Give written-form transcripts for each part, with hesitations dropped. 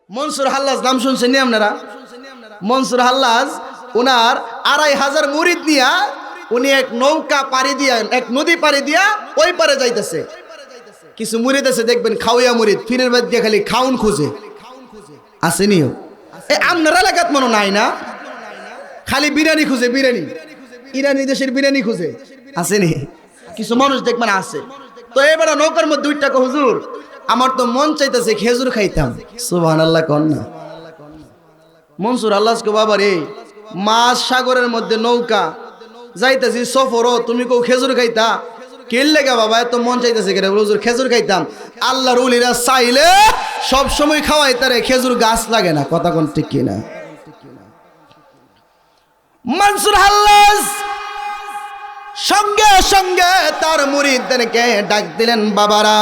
মনসুর হাল্লাজ নাম শুনছেন নি আপনারা? মনসুর হাল্লাজ ওনার 2500 মুরিদ নিয়া উনি এক নৌকা পাড়ি দিয়া, এক নদী পাড়ি দিয়া ওই পারে যাইতেছে। কিছু মুরিদ আছে দেখবেন খাওয়া মুরিদ, ফিরের বাদ দিয়ে খালি খাউন খুঁজে, আসেনিও? আপনার এলাকাত মনে নাই না? খালি বিরিয়ানি খুঁজে, বিরিয়ানি, ইরানি দেশের বিরিয়ানি খুঁজে, আসেনি? কিছু মানুষ দেখবেন আছে। তো এবার নৌকার মধ্যে 2 টাকা, হুজুর আমার তো মন চাইতেছে খেজুর খাইতাম। সুবহানাল্লাহ কন না। মনসুর আল্লাহকে বাবা রে, মাছ সাগরের মধ্যে নৌকা যাইতেছি সফরও, তুমি কেউ খেজুর খাইতা? কেলে গা বাবা এত মন চাইতেছে কেন? হুজুর খেজুর খাইতাম। আল্লাহর ওলিরা চাইলে সব সময় খাওয়াই, তারে খেজুর গাছ লাগে না। কথা কোন ঠিক কিনা? মনসুর হাল্লাজ সঙ্গে সঙ্গে তার মুরিদদেরকে ডাক দিলেন, বাবারা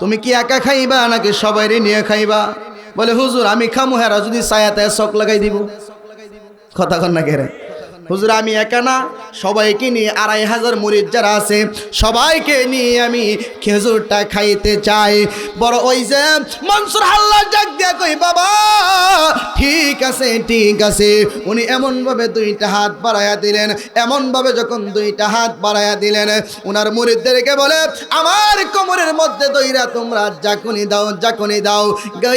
তুমি কি একা খাইবা নাকি সবাইরে নিয়ে খাইবা? বলে হুজুর আমি খামু, হেরা যদি ছায়াতে শখ লাগাই দিব। কথা কন না কেরে? হুজুর আমি একা না, সবাইকে নিয়ে 2500 মুরিদ যারা আছে সবাইকে নিয়ে আমি খেজুরটা খাইতে চাই। বড় ওই যে মনসুর হাল্লাজ ডাক দিয়া কই, বাবা ঠিক আছে ঠিক আছে। উনি এমনভাবে 2টা হাত বাড়াইয়া দিলেন, এমনভাবে যখন 2টা হাত বাড়াইয়া দিলেন, উনার মুরিদদেরকে বলে আমার কোমরের মধ্যে দইরা তোমরা জাকুনি দাও, জাকুনি দাও।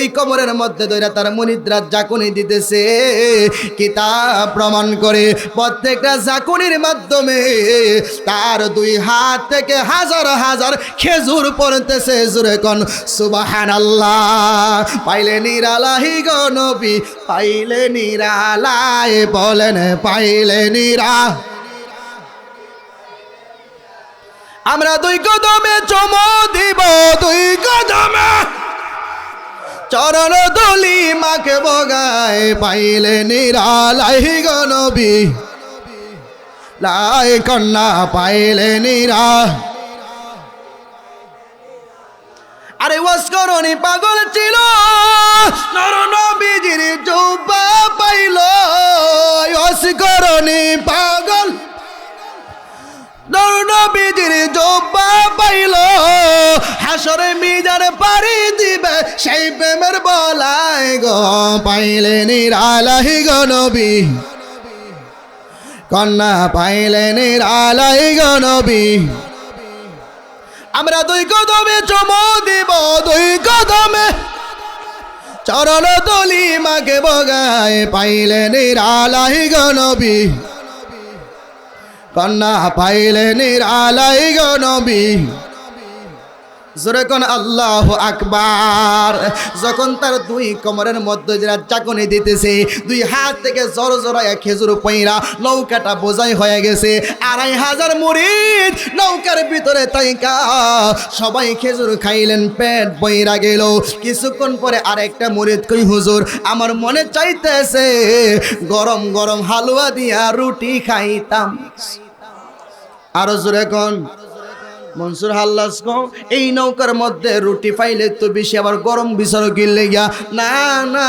এই কোমরের মধ্যে দইরা তার মুরিদরা জাকুনি দিতেছে। কিতাব প্রমাণ করে প্রত্যেকটা জাকুনির মাধ্যমে তার 2 হাত থেকে হাজার হাজার খেজুর পড়তেছে। জোরে কোন সুবহানাল্লাহ। পাইলে নিরালাহি গো নবী, পাইলে নিরালায়, বলেন পাইলে নিরা। আমরা 2 কদমে চুমো দিব, 2 কদমে চরণ ধুলি মাকে বগায়, পাইলে নিরালাহি গো নবী, লাই কন্যা পাইলে নিরা। আরে ওয়াসকরণী পাগল ছিল, নর নবীজির জুব্বা পাইল। ওয়াসকরণী পাগল, নর নবীজির জুব্বা পাইল। হাসরে মিজান পারি দিবে সেই প্রেমের বলায় গো, পাইলে নিরালাহি গো নবী, কন্যা পাইলে নিরালাই গো নবী। আমরা 2 কদমে চুমো দিব, 2 কদমে চরণ ধুলি মাকে বগায়, পাইলে নিরালাই গো নবী, কন্যা পাইলে নিরালাই গো নবী। জোরে কোন আল্লাহু আকবার। যখন তার 2 কোমরের মধ্যে যারা চাকুনি দিতেছে, 2 হাত থেকে জোর জোরায়া খেজুর পইরা নৌকাটা বোঝাই হয়ে গেছে। 2500 মুরিদ নৌকার ভিতরে তাইকা সবাই খেজুর খাইলেন, পেট বইরা গেল। কিছুক্ষণ পরে আরেকটা মুরিদ কই, হুজুর আমার মনে চাইতেছে গরম গরম হালুয়া দিয়া রুটি খাইতাম। আরো জোরে কোন। মনসুর হাল্লাজ কো এই নৌকার মধ্যে রুটি পাইলে তো বেশি আবার গরম বিচার কিনলে গিয়া, না না,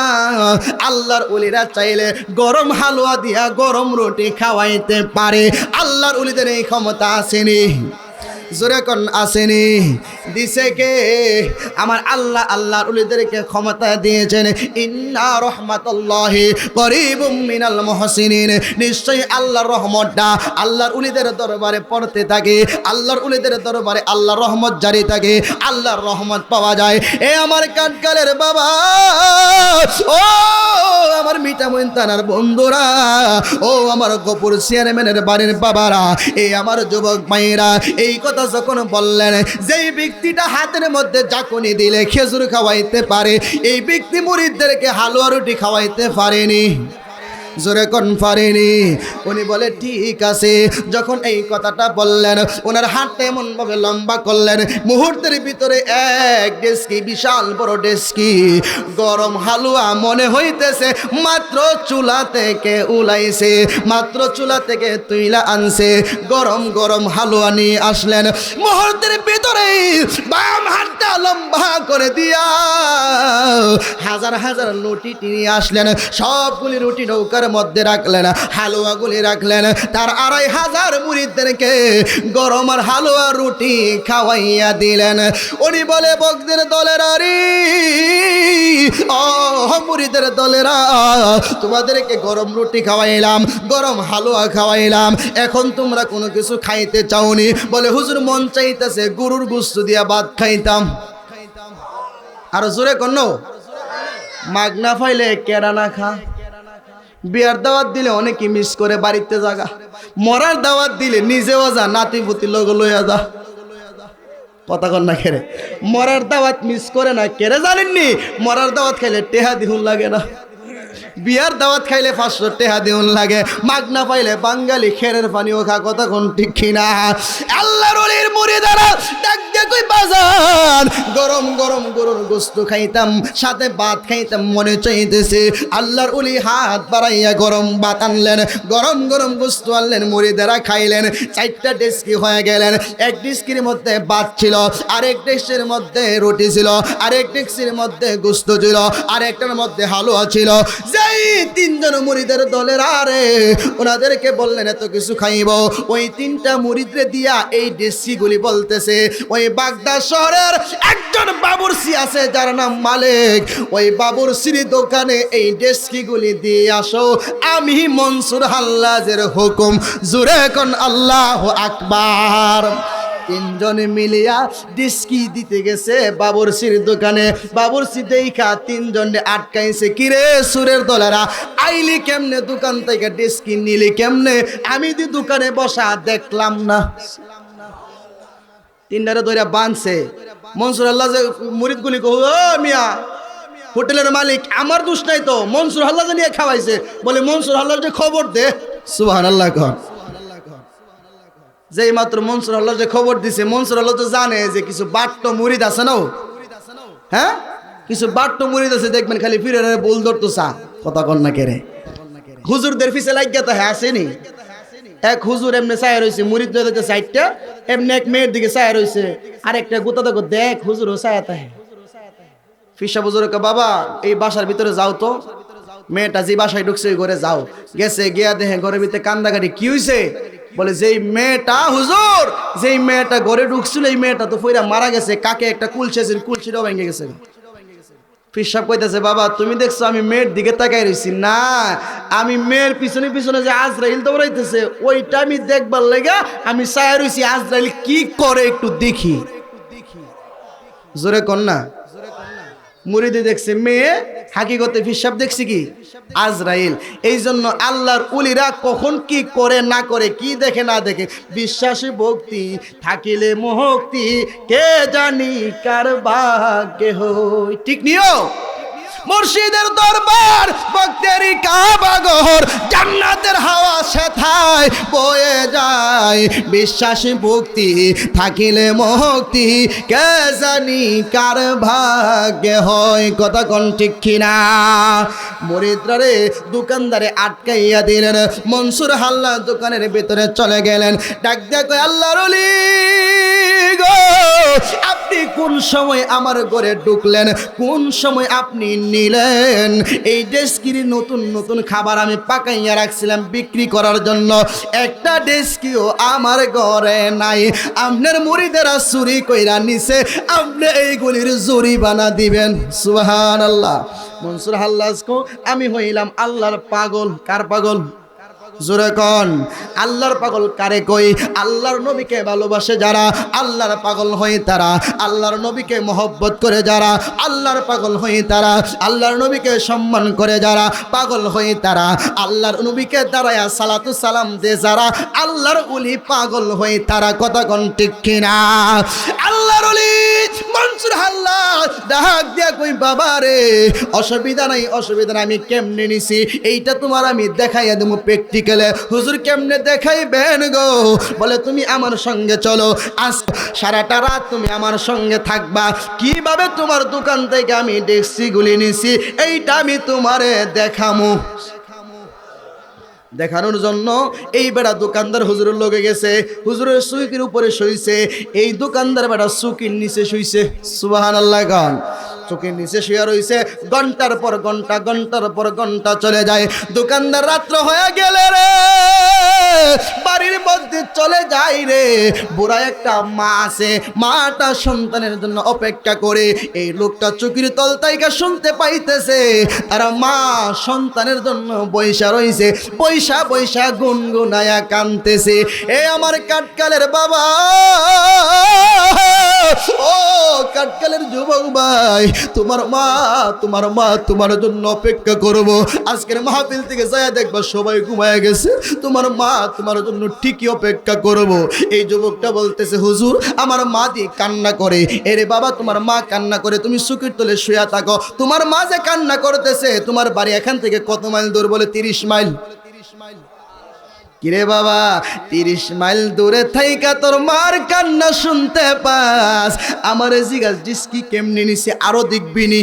আল্লাহর ওলিরা চাইলে গরম হালুয়া দিয়া গরম রুটি খাওয়াইতে পারে। আল্লাহর ওলিদের এই ক্ষমতা আসেনি। জোরে কোন আসেনি? দিছে কে? আমার আল্লাহ আল্লাহর ওলিদেরকে ক্ষমতা দিয়েছেন। ইন্না রাহমাতুল্লাহি করিবুম মিনাল মুহসিনিন। নিশ্চয়ই আল্লাহর রহমতটা আল্লাহর ওলিদের দরবারে পড়তে থাকে, আল্লাহর ওলিদের দরবারে আল্লাহর রহমত জারি থাকে, আল্লাহর রহমত পাওয়া যায়। এ আমার কাঠকালের বাবা, ও আমার মিঠামইন থানার বন্ধুরা, ও আমার গোপুর চেয়ারম্যানের বাড়ির বাবারা, এই আমার যুবক মায়েরা, এই কথা যখন বললেন যেই ব্যক্তিটা হাতের মধ্যে জাকুনি দিলে খেজুর খাওয়াইতে পারে, এই ব্যক্তি মুরিদদেরকে হালুয়া রুটি খাওয়াইতে পারেনি। জোরে কোন পারেনি? উনি বলে ঠিক আছে। যখন এই কথাটা বললেন, ওনার হাতটা এমন ভাবে লম্বা করলেন, মুহূর্তের ভিতরে এক ডেস্কি, বিশাল বড় ডেস্কি গরম হালুয়া মনে হইতেছে মাত্র চুলা থেকে উলাইছে, মাত্র চুলা থেকে তুইলা আনছে। গরম গরম হালুয়া নিয়ে আসলেন। মুহূর্তের ভিতরে বাম হাতটা লম্বা করে দিয়া হাজার হাজার রুটি নিয়ে আসলেন। সবগুলি রুটি নৌকার মধ্যে রাখলেন, হালুয়াগুলি রাখলেন। তার 2500 মুরিদদেরকে গরম আর হালুয়া রুটি খাওয়াইয়া দিলেন। উনি বলে, ভক্তের দলের আরি, ও মুরিদের দলেরা, তোমাদেরকে গরম রুটি খাওয়াইলাম, গরম হালুয়া খাওয়াইলাম, এখন তোমরা কোনো কিছু খাইতে চাওনি। বলে হুজুর মন চাইতেছে গরুর গোশত দিয়া ভাত খাইতাম। আর জোরে কোন মাগনা ফাইলে কেডা না খা। বিয়ার দাওয়াত দিলে অনেকে মিস করে বাড়িতে জাগা, মরার দাওয়াত দিলে নিজেও যা, নাতি পুতি লোক লইয়া যা। কথা কন না কেরে, মরার দাওয়াত মিস করে না কেরে জানেননি? মরার দাওয়াত খাইলে টেহা দিহুন লাগে না, বিয়ার দাওয়াত খাইলে 500 টেহা দিহুন লাগে, মাগনা পাইলে বাঙালি খেরের পানিও খা। কথা কোন ঠিক কিনা? আল্লাহর ওলির মুরিদারা ডাক দিয়ে কই বাজান, গরম গরম গরুর গোশত খাইতাম, সাথে ভাত খাইতাম, মনে চাইতেছে। আল্লাহর ওলি হাত বাড়াইয়া গরম ভাত আনলেন, গরম গরম গোশত আনলেন, মুরিদারা খাইলেন। 4টা ডেস্কি হয়ে গেলেন। এক ডেস্কির মধ্যে ভাত ছিল, আরেক ডেস্কির মধ্যে রুটি ছিল, আরেক ডেস্কির মধ্যে গোশত ছিল, আরেকটার মধ্যে হালুয়া ছিল। যেই 3জন মুরিদের দলের আরে ওনাদেরকে বললেন এত কিছু খাইব, ওই 3টা মুরিদরে দিয়া এই ডেস্কিগুলি বলতেছে, ওই বাগদাদ শহরের একজন বাবুরসি আছে যার নাম মালিক, ওই বাবুরসির দোকানে এই ডেস্কিগুলি দিয়ে আসো, আমি মনসুর হাল্লাজের হুকুম। জোরে কোন আল্লাহু আকবার। 3জন মিলিয়া ডিস্কি দিতে গেছে বাবুরসির দোকানে। বাবুরসি দেখা 3জনে আটকাইছে, কিরে সুরের দলেরা আইলি কেমনে দোকান থেকে ডিস্কি নিলি কেমনে? আমি দি দোকানে বসা দেখলাম না। 3টারে ধরে বানছে। মনসুর আল্লাহ যে মুরিদগুলি কো, ও মিয়া হোটেলের মালিক, আমার দোষ নাই তো, মনসুর আল্লাহ যে নিয়ে খাওয়াইছে। বলে মনসুর আল্লাহর যে খবর দে। সুবহানাল্লাহ কর। যেই মাত্র মনসুর আল্লাহ যে খবর দিছে, মনসুর আল্লাহ তো জানে যে কিছু বাট্ট মুরিদ আছে না, হ্যাঁ কিছু বাট্ট মুরিদ আছে, দেখবেন খালি ফিরে বল ধরতো চা। কথা কন না কেরে, হুজুরদের পিছে লাগিয়া তো হ্যাঁ আসেনি। এক হুজুর এমনি চায় রয়েছে, মুরিদ ধরেছে 4টা, এমনি এক মেয়ের দিকে চায় রয়েছে, আরেকটা গোতা দেখো দেখ হুজুর ও চায় তাহে। ফিসা হুজুরকে, বাবা এই বাসার ভিতরে যাও তো। মেয়েটা যে বাসায় ঢুকছে ওই ঘরে যাও। গেছে, গিয়া দেখে ঘরের ভিতরে কান্দাকাটি। কি হয়েছে? বলে যেই মেয়েটা হুজুর, যেই মেয়েটা ঘরে ঢুকছিল এই মেয়েটা তো ফইরা মারা গেছে, কাকে একটা কুলছেছিল, কুলছিটাও ভেঙে গেছে। ফিসাব কইতেছে, বাবা তুমি দেখছো আমি মেয়ের দিকে তাকাই রইছি? না, আমি মেয়ের পিছনে পিছনে যে আজরাইল দৌড়াইতেছে ওইটা আমি দেখবার লাগা আমি চায় রইছি, আজরাইল কি করে একটু দেখি। জোরে কন না। মুরিদে দেখছে মেয়ে, হাকিগতে ফিসাব দেখছি কি আজরাইল। এই জন্য আল্লাহর উলিরা কখন কি করে না করে, কি দেখে না দেখে, বিশ্বাসী ভক্তি থাকিলে মুক্তি, কে জানি কার ভাগ্যে হই। ঠিক নিও। মুর্শিদের দরবার ভক্তেরই কাবাগর, জান্নাতের হাওয়া সেথায় বয়ে যায়, বিশ্বাসী ভক্তি থাকিলে মুক্তি, কে জানি কার ভাগ্যে হয়। কথা কোন ঠিক কিনা? মুরিদরা দোকানদারে আটকাইয়া দিলেন। মনসুর হাল্লা দোকানের ভিতরে চলে গেলেন। ডাক দিয়া কয়, আল্লাহর ওলি গো, আপনি কোন সময় আমার ঘরে ঢুকলেন? কোন সময় আপনি নিলেন এই ডেস্কির নতুন নতুন খাবার আমি পাকাইয়া রাখছিলাম বিক্রি করার জন্য? একটা ডেস্কিও আমার ঘরে নাই। আপনার মুরিদেরা চুরি কইরা নিছে, আপনি এইগুলির জরিমানা দিবেন। সুবহানাল্লাহ। মনসুর হাল্লাজ কো, আমি হইলাম আল্লাহর পাগল। কার পাগল? জোরে কন। আল্লাহর পাগল কারে কই? আল্লাহর নবীকে ভালোবাসে যারা, আল্লাহর পাগল হয় তারা। আল্লাহর নবীকে মহব্বত করে যারা, আল্লাহর পাগল হয় তারা। আল্লাহর নবীকে সম্মান করে যারা, পাগল হয় তারা। আল্লাহর নবীকে দাঁড়ায়া সালাতু সালাম দে যারা, আল্লাহর ওলি পাগল হয় তারা। কথা কোন ঠিক কিনা? আল্লাহর ওলি মনসুর হাল্লা ডাক দিয়া কই, বাবা রে অসুবিধা নাই, অসুবিধা নাই, আমি কেমনে নিছি এইটা তোমার আমি দেখাইয়া দেবো প্র্যাকটিক্যালে। হুজুর কেমনে দেখাইবেন গো? বলে তুমি আমার সঙ্গে চলো, আজ সারাটা রাত তুমি আমার সঙ্গে থাকবা। কিভাবে তোমার দোকান থেকে আমি ডেস্কিগুলি নিছি এইটা আমি তোমারে দেখামু। দেখানোর জন্য এই বেড়া দোকানদার হুজুরের লগে গেছে। হুজুরের সুকির উপরে শুইছে, এই দোকানদার বেড়া সুকির নিচে শুইছে। সুবহানাল্লাহ গান। চোখের নিচে শুয়ে রইছে। ঘন্টার পর ঘন্টা, ঘন্টার পর ঘন্টা চলে যায়। দোকানদার রাত্র হয়ে গেলে রে বাড়ির মধ্যে চলে যায় রে। বুড়া একটা মা আছে, মাটা সন্তানের জন্য অপেক্ষা করে। এই লোকটা চোখের তল তাইকা শুনতে পাইতেছে আর মা সন্তানের জন্য বৈশা রইছে, বৈশা বৈশা গুনগুনায়া কানতেছে। এ আমার কাঠকালের বাবা, ও কাঠকালের যুবক ভাই, তোমার মা তোমার জন্য অপেক্ষা করব। আজকের মাহফিল থেকে যায় দেখবা সবাই ঘুমায় গেছে, তোমার মা তোমার জন্য ঠিকই অপেক্ষা করব। এই যুবকটা বলতেছে হুজুর আমার মা দিয়ে কান্না করে। এরে বাবা তোমার মা কান্না করে, তুমি সুখের তলে শুয়ে থাকো। তোমার মা যে কান্না করতেছে, তোমার বাড়ি এখান থেকে কত মাইল দূর? বলে 30 মাইল। কিরে বাবা 30 মাইল দূরে থাইকা তোর মার কান্না শুনতে পাস? আমার জিজ্ঞাস ডিস্কি কেমনি নিছে আরো দেখবিনি?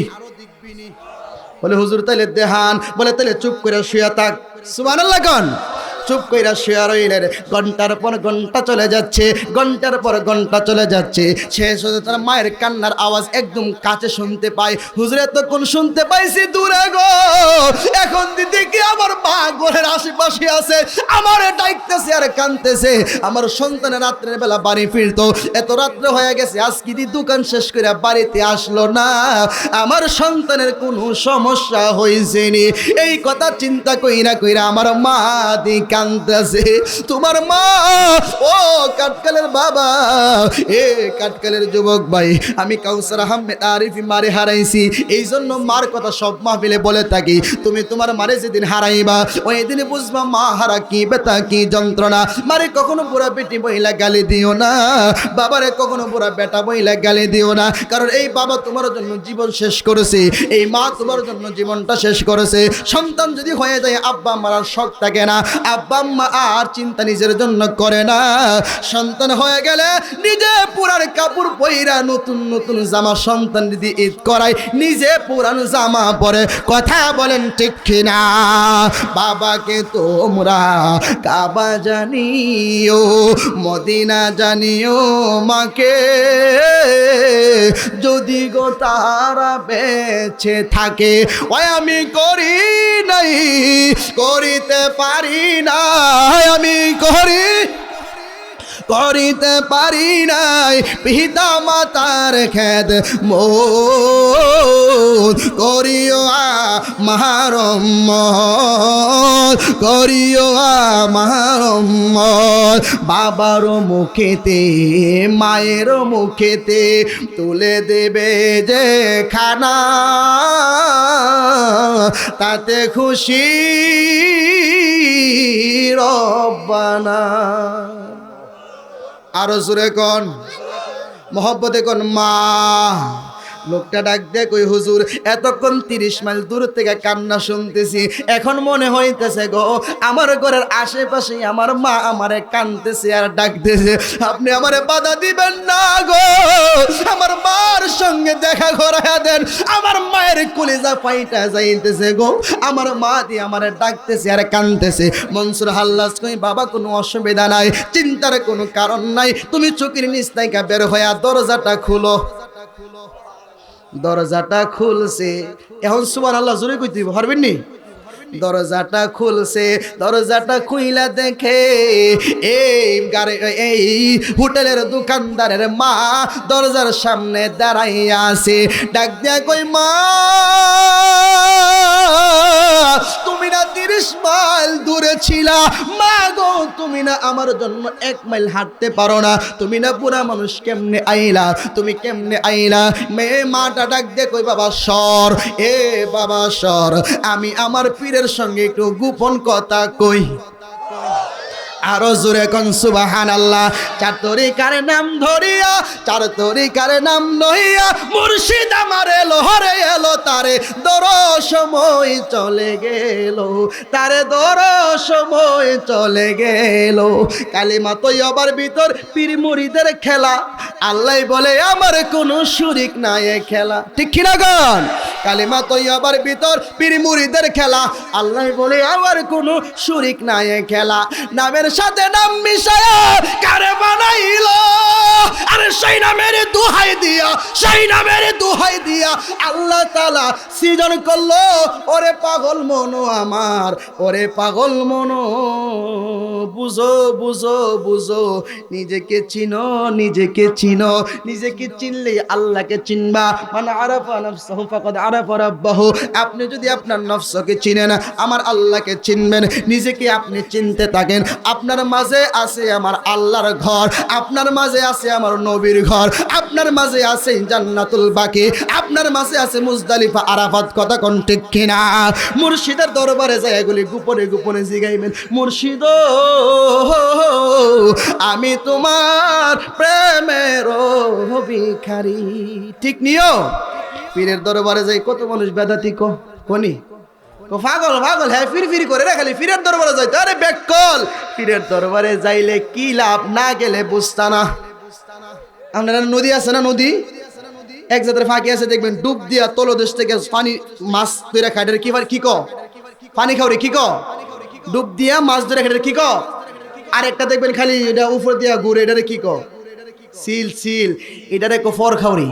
বলে হুজুর তাইলে দেহান। বলে তাইলে চুপ করে শুয়ে থাক। সুবহানাল্লাহ কোন? চুপ কইরা শুয়ে রইলেন। ঘন্টার পর ঘন্টা চলে যাচ্ছে, ঘন্টার পর ঘন্টা চলে যাচ্ছে। শেষ হতে তার মায়ের কান্নার আওয়াজ একদম কাছে শুনতে পায়। হুজুর এতক্ষণ শুনতে পাইছি দূরে গো, এখন দিদি কি আমার মা ঘরের আশেপাশে আছে, আমার ডাকতেছে আর কানতেছে। আমার সন্তানের রাত্রের বেলা বাড়ি ফিরতো, এত রাত্রে হয়ে গেছে, আজকে দি দোকান শেষ করে বাড়িতে আসলো না, আমার সন্তানের কোনো সমস্যা হয়েছে নি। এই কথা চিন্তা কইরা কইরা আমার মা দি কান্দাছে। তোমার মা, ও কাঠকালের বাবা, এ কাঠকালের যুবক ভাই, আমি কাউসার আহমেদ আরিফি মারে হারাইছি। এই জন্য মার কথা সব মাহফিলে বলে থাকি। তুমি তোমার মারে যেদিন হারাইবা ওই দিন বুঝবা মা হারা কি ব্যথা, কি যন্ত্রণা। মারে কখনো পুরা বেটি বইলা গালি দিও না, বাবারে কখনো পুরা বেটা বইলা গালি দিও না। কারণ এই বাবা তোমার জন্য জীবন শেষ করেছে, এই মা তোমার জন্য জীবনটা শেষ করেছে। সন্তান যদি হয়ে যায় আব্বা মারার শখ থাকে না, আব্বা আম্মা আর চিন্তা নিজের জন্য করে না। সন্তান হয়ে গেলে নিজে পুরান কাপড় পইরা নতুন নতুন জামা সন্তান যদি ঈদ করায়, নিজে পুরান জামা পরে। কথা বলেন ঠিক কিনা? বাবাকে তোমরা কাবা জানিও, মদিনা জানিও, মাকে যদি গো তারা বেঁচে থাকে। ওই আমি করি নাই, করিতে পারি না, আমি করিতে পারি নাই পিতা মাতার খেদ মোদ। করিও মারম্মত, করিও মারম্মত। বাবার মুখেতে মায়ের মুখেতে তুলে দেবে যে খানা, তাতে খুশি রব্বানা। আরো জোরে কোন, মহব্বতে কোন মা। লোকটা ডাক দেয় কই হুজুর এতক্ষণ 30 মাইল দূর থেকে কান্না শুনতেছি, এখন মনে হইতেছে গো আমার ঘরের আশেপাশে আমার মা আমারে কানতেছে আর ডাকতেছে, আপনি আমারে বাধা দিবেন না গো, আমার মার সঙ্গে দেখা করায়া দেন। আমার মায়ের কলিজা ফাইটা যাইতেছে গো, আমার মা দিয়ে আমারে ডাকতেছে আর কানতেছে। মনসুর হাল্লাস কই বাবা কোনো অসুবিধা নাই, চিন্তার কোনো কারণ নাই, তুমি চোখের নিচ থেকে বের হইয়া দরজাটা খুলো। দরজাটা খুলছে, এখন সুবহানাল্লাহ জোরে কইতে পারবেন নি? দরজাটা খুলছে, দরজাটা খুইলা দেখে এই হোটেলের দোকানদারের মা দরজার সামনে দাঁড়াইয়া আছে। ডাক দিয়া কই মা তুমি না 30 মাইল দূরে ছিলা, মা গো তুমি না আমার জন্য 1 মাইল হাঁটতে পারো না, তুমি না পুরা মানুষ কেমনে আইলা, তুমি কেমনে আইলা? মেয়ে মাটা ডাক দিয়ে কই বাবা সর, এ বাবা সর, আমি আমার পীরের সঙ্গে একটু গোপন কথা কই। আরো জোরে কোন সুবহানাল্লাহ। 4 তরিকার নাম ধরিয়া 4 তরিকার নাম লইয়া মুর্শিদ আমার এলো, হরে এলো, তারে দর সময় চলে গেল, তারে দর সময় চলে গেল। কালিমা তৈয়বার ভিতর পীর মুরিদের খেলা, আল্লাহ বলে আমার কোনো শরীক নাই এ খেলা, ঠিক কিনা গান? কালিমা তৈয়বার ভিতর পীর মুরিদের খেলা, আল্লাহ বলে আমার কোনো শরীক নাই এ খেলা। নামের সাথে নাম মিশায়া কারে বানাইলো, আরে সেই নামের দোহাই দিয়া, সেই নামের দোহাই দিয়া আল্লাহ তাআলা সৃজন করলো। ওরে পাগল মনো আমার, ওরে পাগল মনো, বুঝো বুঝো বুঝো, নিজেকে চিনো, নিজেকে চিনো, নিজেকে চিনলে আল্লাহকে চিনবা। মান আরাফা নাফসাহু ফাকাদ আরাফা রাব্বাহু। আপনি যদি আপনার নফসকে চিনেন, আমার আল্লাহকে চিনবেন। নিজেকে আপনি চিনতে থাকেন, আপনার মাঝে আছে আমার আল্লাহর ঘর, আপনার মাঝে আছে আমার নবীর ঘর, আপনার মাঝে আছে জান্নাতুল বাকি, আপনার মাঝে আছে মুজদালিফা আরাফাত। কথা কোন ঠিক কিনা? মুর্শিদের দরবারে যায় এগুলি গোপনে গোপনে জিগাইবেন, মুর্শিদ আমি তোমার প্রেমের ভিখারি। ঠিক নিও? পীরের দরবারে যাই কত মানুষ বেদাতি কোনি পাগল পাগল, হ্যাঁ ফির ফির করে রে, খালি পীরের দরবারে যাইতো। আরে বেকল, পীরের দরবারে যাইলে কি লাভ, না গেলে বুঝতা না। আপনারা নদী আছে না, নদী এক জাতের ফাঁকি আছে দেখবেন, ডুব দিয়া তলদেশ থেকে পানি মাছ ধরে খায়, কি কি ক পানি খাওয়ারি, কি ক ডুব দিয়া মাছ ধরে খায়, কি ক। আর একটা দেখবেন খালি এটা উপর দিয়া ঘুরে, এটারে কি ক সিল সিল, এটারে ক ফর খাওয়ারি।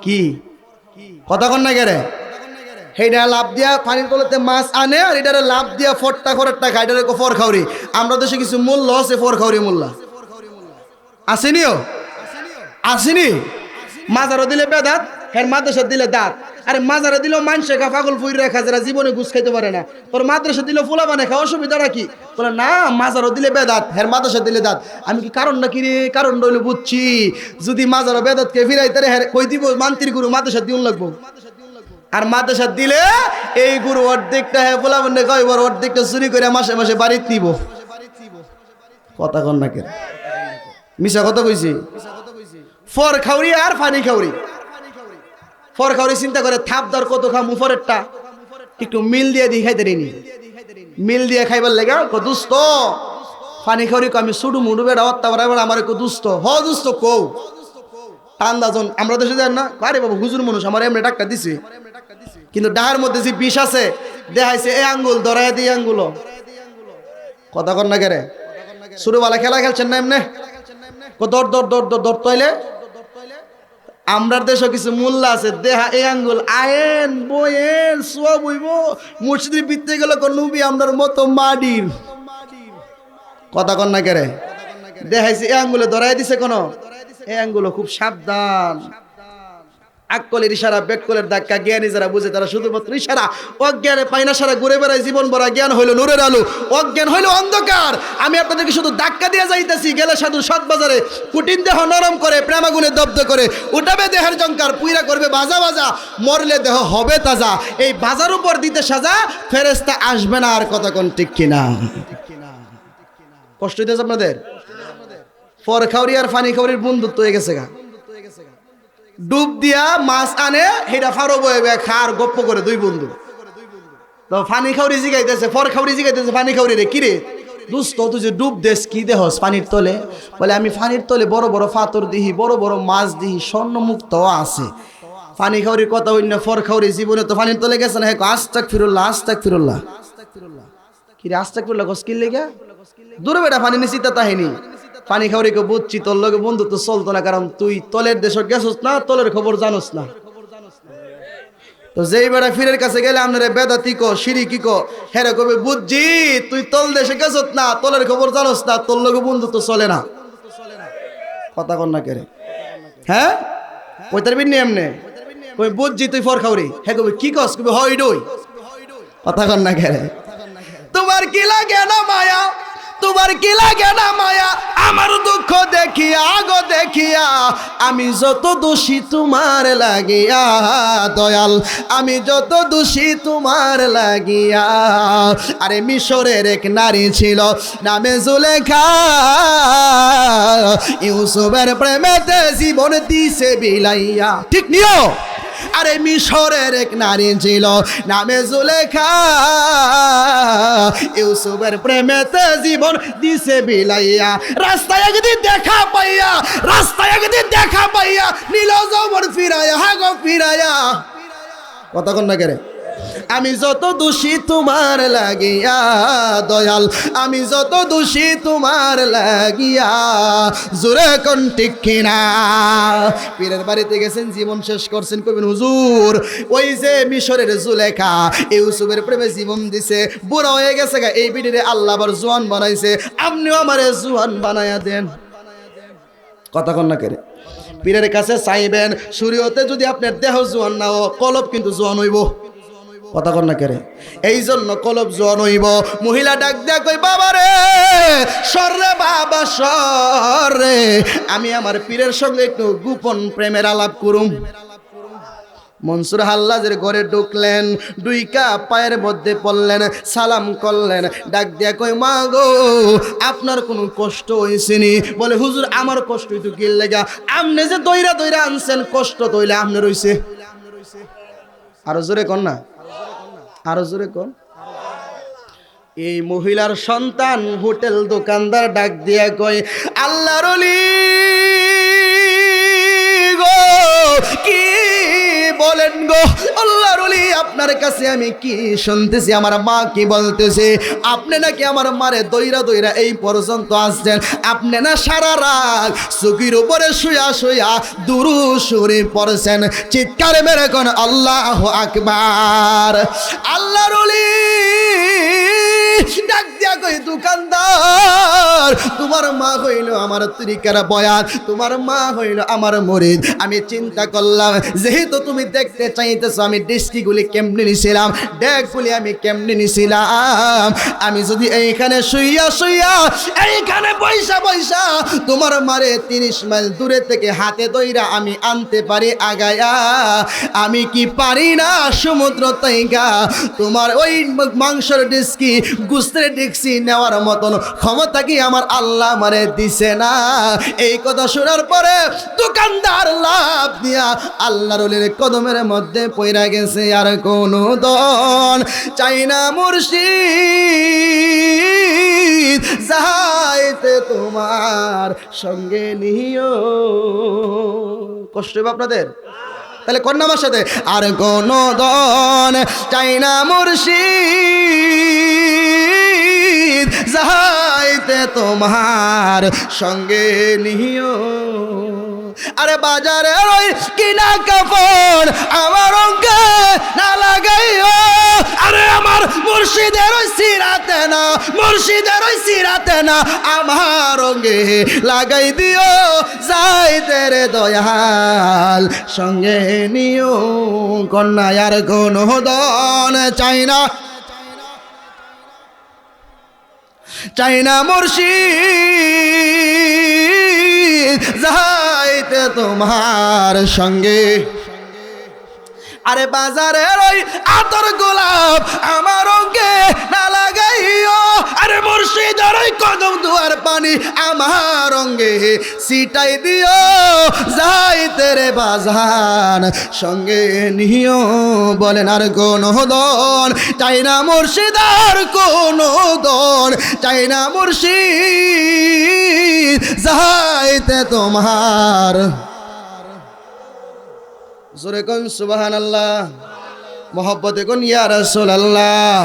কি কথা কন না গেরে? সেইটা লাভ দিয়া পানির তলতে মাছ আনে, আর এটারে লাভ দিয়া ফটটা খরটটা খায়, এটারে ক ফর খাওয়ারি। আমরা দেশে কিছু মূল্য আছে, ফর খাওয়ারি মোল্লা আসেনিও, আসেনি। মাজারও দিলে বেদাত, হ্যাঁ মাদ্রাসা দিলে দাঁত। আরে মাজারে দিলেও মানুষে খা, পাগল ফুই রেখা, যারা জীবনে ঘুষ খাইতে পারে না। তোর মাদ্রাসা দিলে ফুলা বানে খা, অসুবিধাটা কি? বলে না, মাজারও দিলে বেদাত, হ্যাঁ মাদ্রাসা দিলে দাঁত। আমি কি কারণ না কি রে? কারণ রইল বুঝছি, যদি মাজারও বেদাতকে ফিরাইতে রে, হ্যাঁ কই দিব মান্ত্রী গুরু মাদ্রাসা দিউন লাগবো। আর মাদ্রাসা দিলে এই গুরু অর্ধেকটা হ্যাঁ ফুলা বানে কয়বার, অর্ধেকটা চুরি করে মাসে মাসে বাড়িতে নিব। কথা কন না কেন? মিশা কথা কইছি। ফর খাওরি আর পানি খাওরি, ফর খাওরি চিন্তা করে থাপ দর কত খাম, উপরেরটা একটু মিল দিয়ে দিই খাইতে নি, মিল দিয়ে খাইবার লেগা কো দুস্ত পানি খাওরি আমি সুডু মুডু বেড়া অত্তা বরাবর আমার কো দুস্ত হ দুস্ত কও টান্দাজন। আমরা দেশে যান না, আরে বাবু হুজুর মানুষ আমার এমনি ডাক্তার দিছে, কিন্তু ডাহার মধ্যে যে বিষ আছে দেখাইছে এই আঙ্গুল ধরাই দিয়ে আঙ্গুল। কথা কর না কেরে? ছোটবেলা খেলা খেলছেন না এমনি দর দর দর দর দর তৈলে। আমরার দেশে কিছু মূল্য আছে, দেহা এই আঙ্গুল আয়েন বয়েন সব হইব, মসজিদের ভিতরে গেল নবী আমরার মতো মাডির। কথা কন না কেরে? দেখাইছে এই আঙ্গুলে ধরাই দিছে কোন, এই আঙ্গুল খুব সাবধান। আকলের ইশারা, বেকলের ধাক্কা, জ্ঞানী যারা বুঝে তারা শুধুমাত্র ইশারা। অজ্ঞানে পাইনা সারা ঘুরে বেড়ায় জীবন ভরা, জ্ঞান হইল নূরের আলো, অজ্ঞান হইল অন্ধকার। আমি আপনাদেরকে শুধু ধাক্কা দিয়ে যাইতেছি, গেলে সাধু সৎ বাজারে কুটিন দেহ নরম করে, প্রেমাগুনে দব্দ করে উঠাবে দেহের জঙ্কার, পুইরা করবে বাজা বাজা, মরলে দেহ হবে তাজা। এই বাজার উপর দিতে সাজা, ফেরেশতা আসবে না। আর কথা কোন ঠিক কিনা? কষ্ট হইতেছে আপনাদের? ফর খাওরি আর ফানি খাওরির বন্ধুত্ব হয়ে গেছে গা। ডুব দিয়া মাছ আনে, সেটা ফারো বয়ে খার গপ্প করে দুই বন্ধু। তো ফানি খাওরি জিগাইতেছে, ফর খাওরি জিগাইতেছে ফানি খাওরি রে, কিরে দুস্ত তুই যে ডুব দেশ কি দেহস পানির তলে? বলে আমি ফানির তলে বড় বড় ফাতর দিহি, বড় বড় মাছ দিহি, স্বর্ণ মুক্ত আছে। ফানি খাওরির কথা হইল না, ফর খাওরি জীবনে তো ফানির তলে গেছে না। হ্যাঁ আস্তাগফিরুল্লাহ আস্তাগফিরুল্লাহ। কিরে আস্তাগফিরুল্লাহ কস কি লেগা? দূরে বেটা ফানি নিছি তা তাহিনী। পানি খাওয়ারিকে বুঝছি, তোর লগে বন্ধুত্ব চলতো না, কারণ তুই তলের দেশ গেছস না, তলের খবর জানোস না। তো যেই বেড়া ফিরের কাছে গেলে আপনারা বেদাতি কো, শিরিকি কো, হেরে কবে বুঝছি তুই তল দেশে গেছস না, তলের খবর জানোস না, তোর লগে বন্ধুত্ব চলে না। কথা কন না কেরে? হ্যাঁ ওই তার বিন এমনে কই বুঝছি তুই ফর খাওরি, হ্যাঁ কবে কি কস? কবে হয় ডই। কথা কন না কেরে? তোমার কি লাগে না মায়া, তোমার কি লাগে না মায়া, আমার দুঃখ দেখিয়া গো দেখিয়া, আমি যত দোষী তোমার লাগিয়া, দয়াল আমি যত দোষী তোমার লাগিয়া। আরে মিশরের এক নারী ছিল নামে জুলেখা, ইউসুফের প্রেমেতে জীবন দিছে বিলাইয়া। ঠিক নিও? আরে মিশরের এক নারী ছিল নামে জুলেখা, ইউসুফের প্রেমেতে জীবন দিছে বিলাইয়া। রাস্তায় একদিন দেখা পাইয়া, রাস্তায় একদিন দেখা পাইয়া, নীল যৌবন ফিরাইয়া, হাগো ফিরাইয়া। কথা কন না কেরে? আমি যত দোষী তোমার লাগিয়া দয়াল, আমি যত দোষী তোমার লাগিয়া, জোরে কোন ঠিক কিনা? পীরের বাড়িতে গেছেন, জীবন শেষ করছেন, কইবেন হুজুর ওই যে মিশরের জুলেখা ইউসুফের প্রেমে জীবন দিছে, বুড়া হয়ে গেছে গা, এই বিডিরে আল্লাহ আবার জোয়ান বানাইছে, আপনিও আমারে জোয়ান বানায়া দেন। কথা কন না করে পীরের কাছে চাইবেন, শরীয়তে যদি আপনার দেহ জোয়ান না হয়, কলব কিন্তু জোয়ান হইব। কথা কন না করে, এই জন্য কলব জোয়ান হইব। মহিলা ডাক দেয়া কই, বাবা রে সররে বাবা সররে, আমি আমার পীরের সঙ্গে একটু গোপন প্রেমের আলাপ করুম। মনসুর হাল্লাজের ঘরে ঢুকলেন, দুইকা পায়ের মধ্যে পড়লেন, সালাম করলেন, ডাক দিয়া কই, মা গো আপনার কোনো কষ্ট হইছেনি? বলে হুজুর আমার কষ্ট হইতো কি লাগা, আপনি যে দইরা দইরা আনছেন, কষ্ট তইলে আপনি রইছে। আরো জোরে কন না, আরো জোরে কন। এই মহিলার সন্তান হোটেল দোকানদার ডাক দিয়া কই, আল্লাহর ওলি গো কি বলেন গো, আল্লাহর ওলি আপনার কাছে আমি কি শুনতেছি, আমার মা কি বলতেছে, আপনি নাকি আমার মারে দইরা দইরা এই পর্যন্ত আসছেন, আপনি না সারা রাত চুকির উপরে শুয়া শুয়া দুরূদ শরীফ পড়ছেন, চিৎকার মেরে কোন আল্লাহু আকবার। আল্লাহর ওলি ডাক দিয়া কই, দোকানদার তোমার মা হইল আমার তরিকার বয়াত, তোমার মা হইল আমার মুরিদ। আমি চিন্তা করলাম যেহেতু তুমি দেখতে চাইতেছো আমি দৃষ্টিগুলি কেমনে নিছিলাম, ডেকগুলি আমি কেমনে নিছিলাম, আমি যদি এইখানে শুইয়া শুইয়া এইখানে বৈশা বৈশা তোমার মারে 30 মাইল দূরে থেকে হাতে দইরা আমি আনতে পারি আগায়া, আমি কি পারি না সমুদ্র তাইগা তোমার ওই মাংসের ডিস্কি গুস্তের ডিক্সি নেওয়ার মতন ক্ষমতা কি আমার আল্লাহ আমারে দিছে না? এই কথা শোনার পরে দোকানদার লাভ দিয়া আল্লাহর ওলির কদমের মধ্যে পইরা গেছে। আর কোনো দন চাই না মুর্শিদ, যাইতে তোমার সঙ্গে নিও। কষ্ট হবে আপনাদের? তাহলে কন্যা আমার সাথে, আর কোনো দন চাই না মুর্শিদ, যাইতে তোমার সঙ্গে নিও। আরে বাজারে ওই কিনা কাপড় আমার অঙ্গে না লাগাইও, আরে আমার মুর্শিদের ওই সিরাতে না, মুর্শিদের ওই সিরাতে না আমার অঙ্গে লাগাই দিও, যাইতে রে দয়াল সঙ্গে নিও। কন্যা আর কোন দন চাই না, চাই না মুর্শিদ, যাইতে তোমার সঙ্গে। আরে বাজারের ওই আতর গোলাপ আমার অঙ্গে না লাগাইও, আরে মুর্শিদের ওই কদম দুয়ার পানি আমার অঙ্গে সিটাই দিও, যাইতে রে বাজান সঙ্গে নিও। বলেন আর কোন দন চাই না মুর্শিদ, আর কোন দন চাই না মুর্শিদ, যাইতে তোমার। জোরে কোন সুবহানাল্লাহ, মোহব্বতে কোন ইয়া রাসূলুল্লাহ,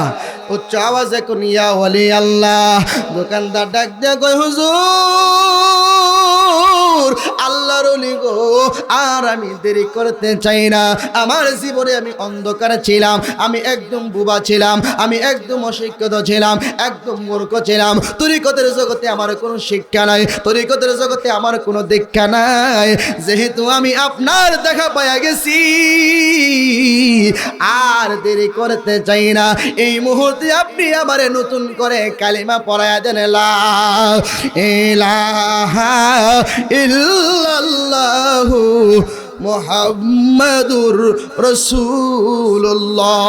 উচ্চ আওয়াজে কোন ইয়া ওলি আল্লাহ। দোকানদার ডাক দিয়ে কই, হুজুর আল্লাহর ওলি গো, আর আমি দেরি করতে চাই না। আমার জীবনে আমি অন্ধকার ছিলাম, আমি একদম বুবা ছিলাম, আমি একদম অশিক্ষিত ছিলাম, একদম মূর্খ ছিলাম। তরিকতের জগতে আমার কোনো শিক্ষা নাই, তরিকতের জগতে আমার কোনো দীক্ষা নাই। যেহেতু আমি আপনার দেখা পাইয়া গেছি, আর দেরি করতে চাই না। এই মুহূর্তে আপনি আমারে নতুন করে কালিমা পড়ায়া দেন, লা ইলাহা ইল্লাল্লাহু মুহাম্মাদুর রাসূলুল্লাহ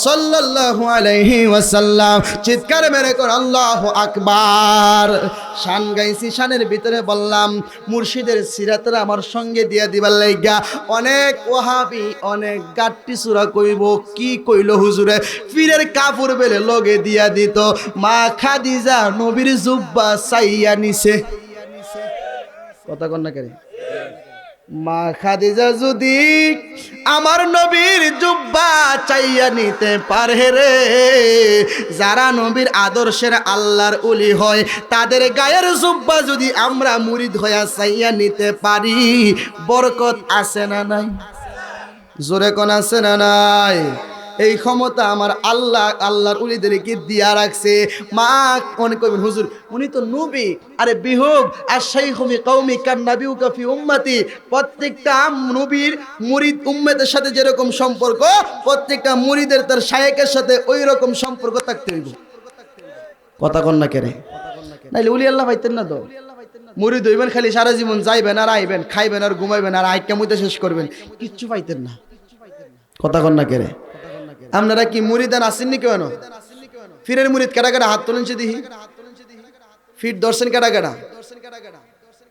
সাল্লাল্লাহু আলাইহি ওয়াসাল্লাম। চিৎকার মেরে কর আল্লাহু আকবার। শান গাইছি, শানের ভিতরে বললাম মুর্শিদের সিরাতরা আমার সঙ্গে দিয়া দিবার লাইগা অনেক ওয়াহাবি অনেক গাট্টি সুরা কইব। কি কইল হুজুরে? পীরের কাপড় বেলে লগে দিয়া দিত, মা খাদিজা নবীর জুব্বা চাইয়া নিছে। কথা কন না কেন? মা খাদিজা যদি আমার নবীর জুব্বা চাইয়া নিতে পারে রে, যারা নবীর আদর্শের আল্লাহর ওলি হয় তাদের গায়ের জুব্বা যদি আমরা মুরিদ হইয়া চাইয়া নিতে পারি, বরকত আছে না নাই? জোরে কোন আছে না নাই? এই ক্ষমতা আমার আল্লাহর উলিদেরকে দিয়া রাখছে। মা অনেক কইবেন হুজুর উনি তো নবী, আরে বিহুব আর শাইখু ফি কওমি কান নাবিয়্যু ফি উম্মতি, প্রত্যেকটা নবীর মুরিদ উম্মতের সাথে যেরকম সম্পর্ক, প্রত্যেকটা মুরিদের তার শায়েখের সাথে ওই রকম সম্পর্ক থাকতে হইব। কথা কন না কেরে? নাইলে উলি আল্লাহ পাইতেন না তো। মুরিদ হইবেন খালি সারা জীবন যাইবেন আর আইবেন, খাইবেন আর ঘুমাইবেন আর আইকা মুইতে শেষ করবেন, কিচ্ছু পাইতেন না। কথা কন না কেরে? আপনারা কি মুরিদান আসেননি কেন? ফিরের মুরিদ কাটা কাটা হাত তোলেন সে দেখি, ফিট দর্শন কাটা কাটা।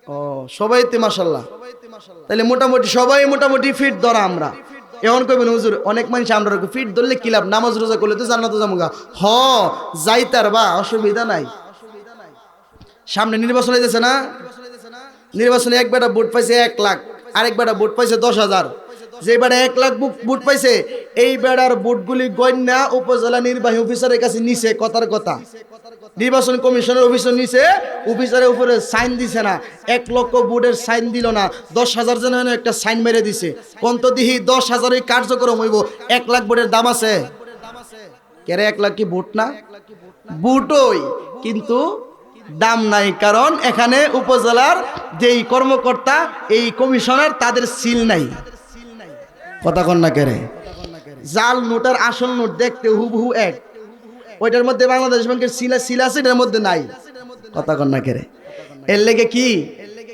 ও সবাই তো মাশাআল্লাহ, তাহলে মোটামুটি সবাই মোটামুটি ফিট ধরা। আমরা এখন কইবেন হুজুর অনেক মানুষ আমরা ফিট ধরলে কি লাভ, নামাজ রোজা করলে তো জান্নাতে যামুগা। হ যাইতার বা অসুবিধা নাই। সামনে নির্বাচন হইতেছে না, নির্বাচনে এক বেটা ভোট পাইছে 1 লাখ, আরেক বেটা ভোট পাইছে 10,000। যে বেটা 1 লাখ ভোট পাইছে এই বেড়ার ভোটগুলি গণ্যা উপজেলা নির্বাহী অফিসারের কাছে নিছে। কথার কথা নির্বাচন কমিশনের অফিসার নিছে, অফিসারের উপরে সাইন দিছে না, 1 লক্ষ ভোটের সাইন দিল না, 10,000 জনের একটা সাইন মেরে দিছে। কন্ত দিহি 10,000 কার্যক্রম হইব, 1 লাখ ভোটের দাম আছে? কেরে 1 লাখ কি ভোট না? ভোটই, কিন্তু দাম নাই, কারণ এখানে উপজেলার যেই কর্মকর্তা এই কমিশনার তাদের সিল নাই। কথা কন না কেরে? জাল নোট আর আসল নোট দেখতে হুবহু এক, ওইটার মধ্যে বাংলাদেশ ব্যাংকের সিল আছে, এটার মধ্যে নাই। কথা কন না কেরে? এর লেগে কি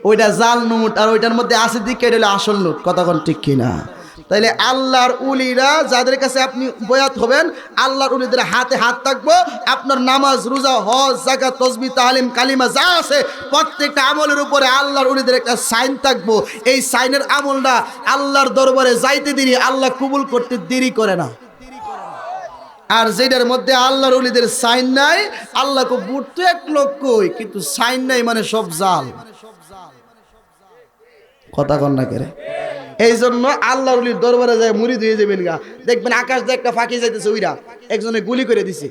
ওইটা জাল নোট আর ওইটার মধ্যে আছে দিকে এটা হলো আসল নোট। কথা কন ঠিক কিনা? তাইলে আল্লাহর উলিরা যাদের কাছে আপনি বয়াত হবেন, আল্লাহর উলিদের হাতে হাত থাকবো, আপনার নামাজ রোজা হজ যাকাত তাসবিহ তাহলিম কালিমা যা আছে প্রত্যেকটা আমলের উপরে আল্লাহর উলিদের একটা সাইন থাকবো। এই সাইনের আমলটা আল্লাহর দরবারে যাইতে দেরি, আল্লাহ কবুল করতে দেরি করে না। আর যেটার মধ্যে আল্লাহর উলিদের সাইন নাই, আল্লাহকে বুট তো 1 লক্ষই, কিন্তু সাইন নাই মানে সব জাল। কথা কন না কেরে? এই জন্য আল্লাহর উলির দরবারে যায় মুরিদ হয়ে যাবেন গা। দেখবেন আকাশ দিয়ে একটা ফাঁকি যাইতেছে, ওইরা একজনে গুলি করে দিছে,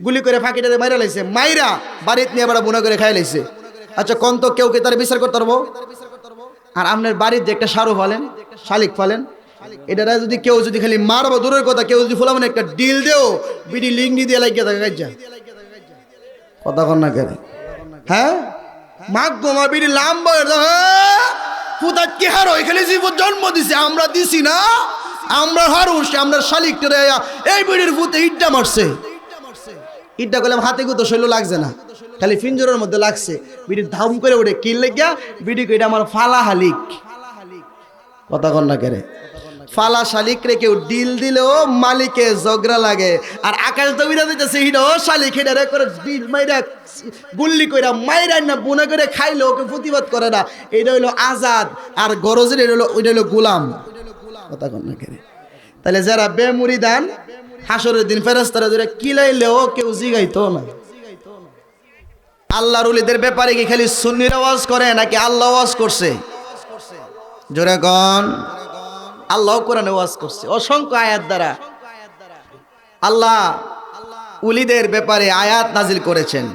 গুলি করে ফাঁকিটাতে মাইরা লাইছে, মাইরা বাড়িতে নিয়ে আবার বোনা করে খাই লাইছে। আচ্ছা কোন তো কেউ কে তার বিচার করতে পারবো? আর আপনার বাড়িতে একটা সারু ফেলেন, শালিক ফেলেন, এটা যদি কেউ যদি খালি মারবো দূরের কথা, কেউ যদি ফুলাবেন একটা ডিল দেও বিডি লিঙ্গি দিয়ে লাগিয়ে থাকে গাইজা। কথা কন না কেন? হ্যাঁ মাগ গোমা বিডি লাম্বা পুতা কি হারো এখানে জীবন জন্ম দিছে, আমরা দিছি না, আমরা হারুস, আমরা শালিক টেরে এই বিড়ির ভূতে ইটটা মারছে। ইটটা করলাম হাতে গুতো শৈল লাগছে না, খালি ফিঞ্জরের মধ্যে লাগছে। বিড়ির ধাম করে ওঠে কি লেগা বিড়ি এটা আমার ফালা হালিক। কথা কন না কেরে? ফালা শালিক রে কেউ ডিল দিলেও মালিকে ঝগড়া লাগে। আর আকাশ দবিরা দিতেছে হিডো শালিক হেডা রে করে ডিল মাইরা গুল্লি কইরা মাইরা না বুনা করে খাইলো, ওকে প্রতিবাদ করে না। এটা হইলো আজাদ, আর গরজের ওইটা হইলো গোলাম। কথা কন না কেরে? তাহলে যারা বেমুরিদান হাসরের দিন ফেরেশতারা ধরে কিলাইলেও কেউ জিগাইতো না। আল্লাহর ওলিদের ব্যাপারে কি খালি সুন্নির আওয়াজ করে নাকি আল্লাহ আওয়াজ করছে? জোরে কন। আল্লাহ কোরআনে ওয়াজ করছে অসংখ্য আয়াত দ্বারা। আল্লাহ উলিদের ব্যাপারে আয়াত নাজিল করেছেন।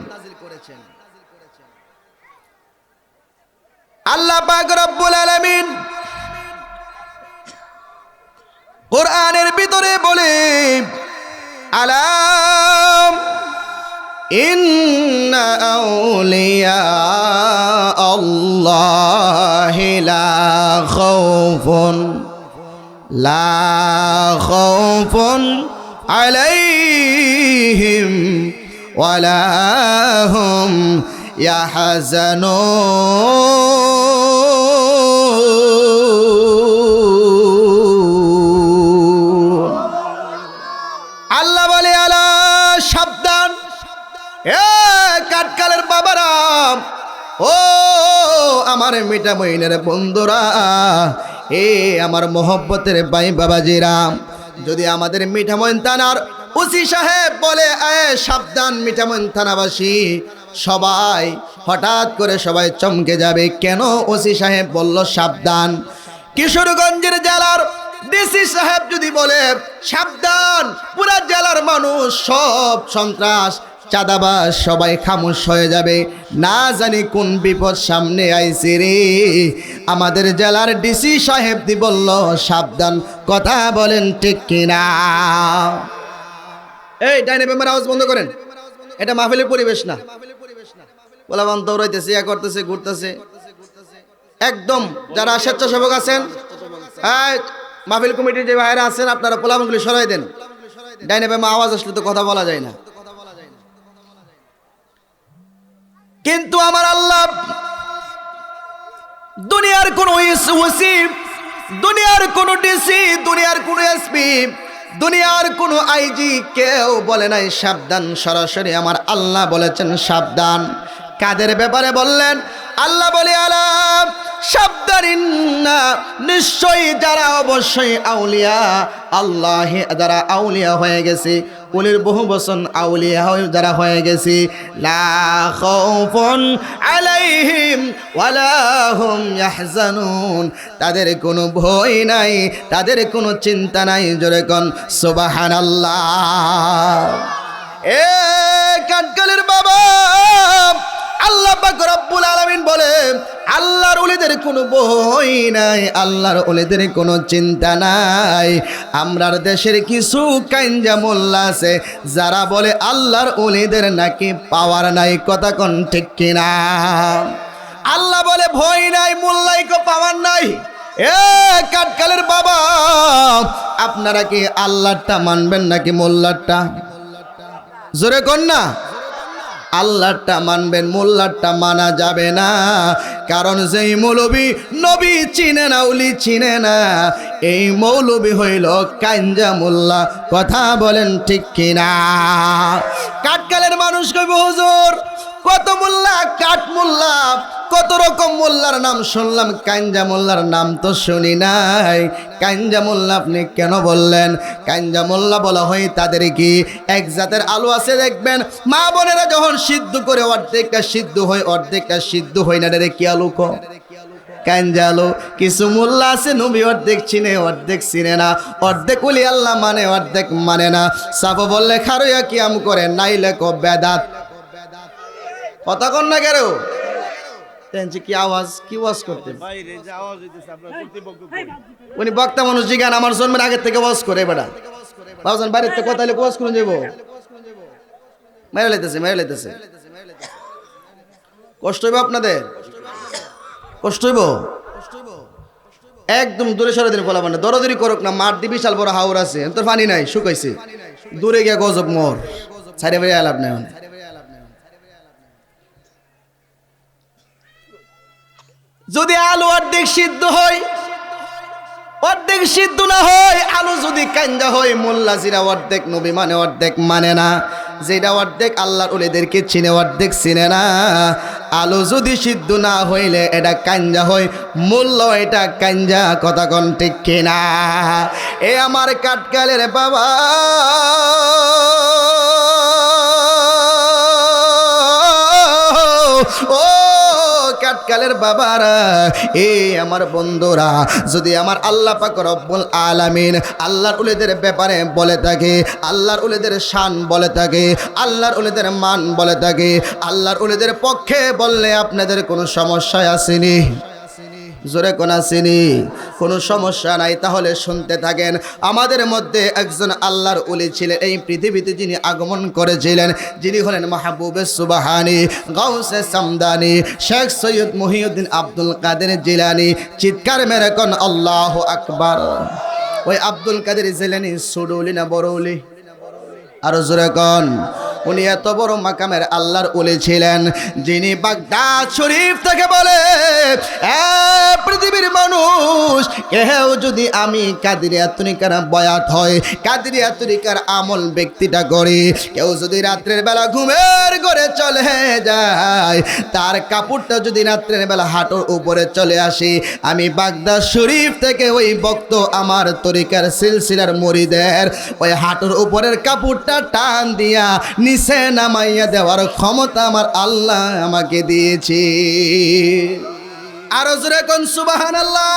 আল্লাহ পাক রব্বুল আলামিন কোরআনের ভিতরে বলে, আলাম ইন্না আউলিয়া আল্লাহি লা খাউফুন আলাইহিম ওয়ালা হুম ইয়াহজানুন। আল্লাহ বলে আলা সাবধান এ কাঠকালের বাবারা, ও আমার মিঠা মইনের বন্ধুরা, এ আমার মোহব্বতের ভাই বাবাজিরা, যদি আমাদের মিঠামইন থানার ওসি সাহেব বলে সাবধান মিঠামইন থানাবাসী, সবাই হঠাৎ করে সবাই চমকে যাবে। কেন ওসি সাহেব বলল সাবধান? কিশোরগঞ্জের জেলার ডিসি সাহেব যদি বলে সাবধান, পুরা জেলার মানুষ সব সন্ত্রাস চাঁদাবাজ সবাই খামোশ হয়ে যাবে, না জানি কোন বিপদ সামনে আইছে রে। আমাদের জেলার ডিসি সাহেব দি বলল সাবধান, কথা বলেন ঠিক কিনা? এই ডাইনে বেমার আওয়াজ বন্ধ করেন, এটা মাহফিলের পরিবেশ না। পোলাপান দৌড়াইতেছে, ইয়া করতেছে, ঘুরতেছে। একদম যারা স্বেচ্ছাসেবক আছেন, মাহফিল কমিটির যে ভাইয়েরা আছেন, আপনারা পোলাপানগুলি সরাই দেন। ডাইনে বেমা আওয়াজ আসলে তো কথা বলা যায় না। কিন্তু আমার আল্লাহ দুনিয়ার কোন ওসি, দুনিয়ার কোন ডিসি, দুনিয়ার কোন এসপি, দুনিয়ার কোন আইজি কেউ বলে নাই সাবধান। সরাসরি আমার আল্লাহ বলেছেন সাবধান। কাদের ব্যাপারে বললেন? আল্লাহ বলে আলা সাবধানিন্না, নিশ্চয়ই যারা অবশ্যই আউলিয়া আল্লাহ, যারা আউলিয়া হয়ে গেছে, উলির বহু বচন আউলিয়া যারা হয়ে গেছে, লা খাউফুন আলাইহিম ওয়ালা হুম ইয়াহজানুন, তাদের কোনো ভয় নাই, তাদের কোনো চিন্তা নাই। জোরে কোন সুবহানাল্লাহ। এ কাঠগোলার বাবা, আল্লাহ পাক রব্বুল আলামিন বলে আল্লাহর ওলিদের কোনো ভয় নাই, আল্লাহর ওলিদের কোনো চিন্তা নাই। আমরার দেশের কিছু কাইঞ্জা মোল্লা আছে যারা বলে আল্লাহর ওলিদের নাকি পাওয়ার নাই, কথা কোন ঠিক কিনা? আল্লাহ বলে ভয় নাই, মোল্লাইকে পাওয়ার নাই। এ কাঠকালের বাবা, আপনারা কি আল্লাহরটা মানবেন নাকি মোল্লারটা? জোরে কোন না। আল্লাহরটা মানবেন, মোল্লারটা মানা যাবে না। কারণ যেই মৌলবী নবী চিনে না, উলি চিনে না, এই মৌলবী হইল কাঞ্জা মোল্লা, কথা বলেন ঠিক কিনা? কাঠকালের মানুষ কইব হুজুর কত মোল্লা, কাঠ মোল্লা, কত রকম মোল্লার নাম শুনলাম, কাঞ্জা মোল্লার নাম তো শুনি নাই। কাঞ্জা মোল্লা আপনি কেন বললেন? কাঞ্জা মোল্লা বলা হয় তাদের কি এক জাতের আলু আছে দেখবেন, মা বোনেরা যখন সিদ্ধ করে অর্ধেকটা সিদ্ধ হয়, অর্ধেকটা সিদ্ধ হয় না, রে কি আলু কো? কাঞ্জা আলু। কিছু মোল্লা আছে নবী অর্ধেক চিনে, অর্ধেক চিনে না, অর্ধেক ওলি আল্লাহ মানে, অর্ধেক মানে না। সাফ বললে খারইয়া কিয়াম করে, নাইলে কো বেদাত। কথা কন না কেন? কি আওয়াজ, কি ওয়াজ করতে? উনি বক্তা মানুষ, জিজ্ঞান আমার জন্মের আগের থেকে ওয়াজ করে বেটা। বাবুজান বাড়ির থেকে কথা ওয়াজ করুন যাবো, মেরে লাইতেছে, মেরে লাইতেছে। কষ্ট হইব আপনাদের, কষ্ট হইব। একদম দূরে সরে দিন, বলা মানে দরদরি করুক না। মাঠ দিয়ে বিশাল বড় হাওর আছে, তোর পানি নাই, শুকাইছে, দূরে গিয়া গজব মোর ছাড়ে বেরিয়ে আলাপ নেই। যদি আলু অর্ধেক সিদ্ধ হয়, অর্ধেক সিদ্ধ না হয়, আলু যদি কাঞ্জা হয়, মোল্লা জিরা অর্ধেক নবী মানে, অর্ধেক মানে না। যেটা অর্ধেক আল্লাহর ওলিদেরকে চিনে, অর্ধেক চিনে না। আলু যদি সিদ্ধ না হইলে এটা কাঞ্জা হয়, মূল্য এটা কাঞ্জা, কথা কোন ঠিক কিনা? এ আমার কাঠকালের বাবা, ও কাঠকালের বাবারা, এ আমার বন্ধুরা, যদি আমার আল্লাহ পাক রব্বুল আলামিন আল্লাহর ওলিদের ব্যাপারে বলে থাকে, আল্লাহর ওলিদের শান বলে থাকে, আল্লাহর ওলিদের মান বলে থাকে, আল্লাহর ওলিদের পক্ষে বললে আপনাদের কোনো সমস্যা আসেনি? জোরে কোন আসেনি? কোনো সমস্যা নাই। তাহলে শুনতে থাকেন। আমাদের মধ্যে একজন আল্লাহর ওলি ছিলেন, এই পৃথিবীতে যিনি আগমন করেছিলেন, যিনি হলেন মাহবুবে সুবহানি, গাউসে সামদানি, শেখ সৈয়দ মুহিউদ্দিন আব্দুল কাদের জিলানি। চিৎকার মেরে কোন আল্লাহু আকবার। ওই আব্দুল কাদের জিলানি সুডুলি না বড়উলি? আরো জোরে কোন। উনি এত বড় মাকামের আল্লাহর ওলি ছিলেন, যিনি বাগদাদ শরীফ থেকে বলে, পৃথিবীর মানুষ কেউ যদি আমি কাদিরিয়া তরিকার বয়াত হয়, কাদিরিয়া তরিকার আমল ব্যক্তিটা করি, কেউ যদি রাত্রের বেলা ঘুমের ঘরে চলে যায়, তার কাপড়টা যদি রাত্রের বেলা হাঁটুর উপরে চলে আসে, আমি বাগদাদ শরীফ থেকে ওই ভক্ত আমার তরিকার সিলসিলার মুরিদের ওই হাঁটুর উপরের কাপড়টা টান দিয়া নিচে নামাইয়া দেওয়ার ক্ষমতা আমার আল্লাহ আমাকে দিয়েছে। আরো জোরে কোন সুবহানাল্লাহ।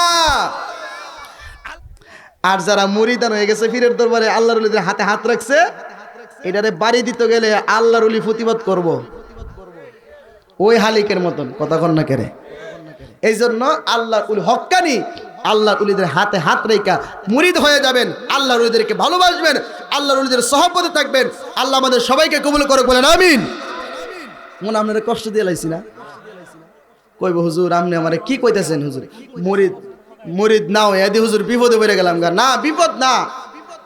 আর যারা মুরিদান হয়ে গেছে পীরের দরবারে আল্লাহর ওলিদের হাতে হাত রাখছে, এটারে বাড়ি দিতে গেলে আল্লাহর ওলি প্রতিবাদ করব ওই হালিকের মতন, কথা কন না কেরে। এই জন্য আল্লাহর ওলি হক্কানি আল্লাহর ওলিদের হাতে হাত রেখা মুরিদ হয়ে যাবেন, আল্লাহর ওলিদেরকে ভালোবাসবেন, আল্লাহর ওলিদের সহবতে থাকবেন। আল্লাহ আমাদের সবাইকে কবুল করে বলেন আমিন। মনে আপনারা কষ্ট দিয়ে লাইছি না? কইব হুজুর আপনি আমারে কি কইতেছেন হুজুর, মুরিদ মুরিদ নাও এদি হুজুর বিপদে পড়ে গেলাম গা। না, বিপদ না,